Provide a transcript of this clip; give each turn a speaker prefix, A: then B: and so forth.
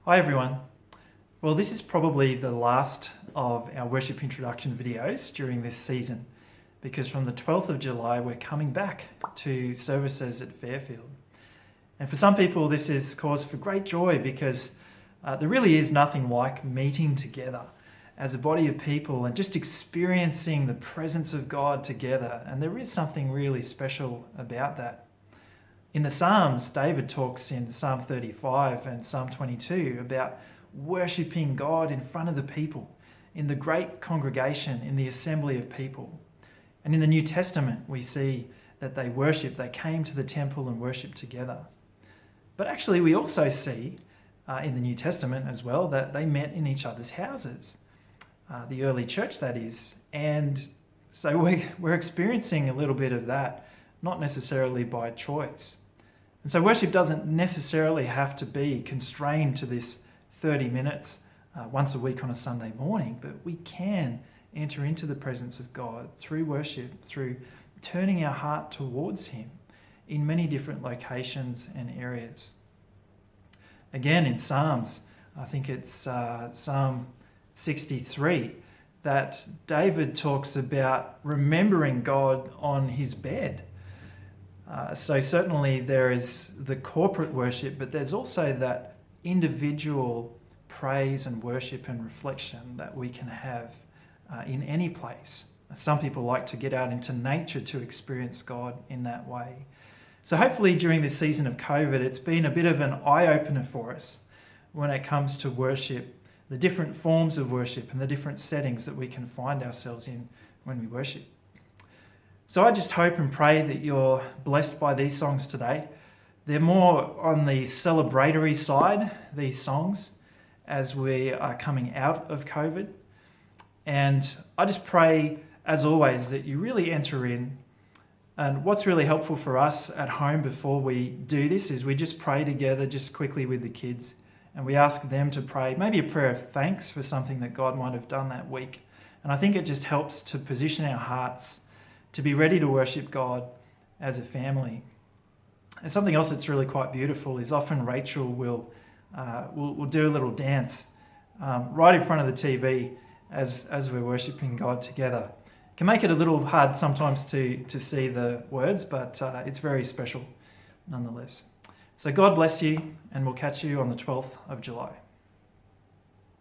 A: Hi everyone. Well, this is probably the last of our worship introduction videos during this season because from the 12th of July we're coming back to services at Fairfield. And for some people this is cause for great joy because there really is nothing like meeting together as a body of people and just experiencing the presence of God together. And there is something really special about that. In the Psalms, David talks in Psalm 35 and Psalm 22 about worshipping God in front of the people, in the great congregation, in the assembly of people. And in the New Testament, we see that they came to the temple and worshipped together. But actually, we also see in the New Testament as well that they met in each other's houses, the early church that is. And so we're experiencing a little bit of that, not necessarily by choice. And so worship doesn't necessarily have to be constrained to this 30 minutes once a week on a Sunday morning, but we can enter into the presence of God through worship, through turning our heart towards Him in many different locations and areas. Again, in Psalms, I think it's Psalm 63, that David talks about remembering God on his bed. So certainly there is the corporate worship, but there's also that individual praise and worship and reflection that we can have in any place. Some people like to get out into nature to experience God in that way. So hopefully during this season of COVID, it's been a bit of an eye-opener for us when it comes to worship, the different forms of worship and the different settings that we can find ourselves in when we worship. So I just hope and pray that you're blessed by these songs today. They're more on the celebratory side, these songs, as we are coming out of COVID. And I just pray, as always, that you really enter in. And what's really helpful for us at home before we do this is we just pray together just quickly with the kids. And we ask them to pray, maybe a prayer of thanks for something that God might have done that week. And I think it just helps to position our hearts to be ready to worship God as a family. And something else that's really quite beautiful is often Rachel will do a little dance right in front of the TV as we're worshiping God together. It can make it a little hard sometimes to see the words, but it's very special nonetheless. So God bless you, and we'll catch you on the 12th of July.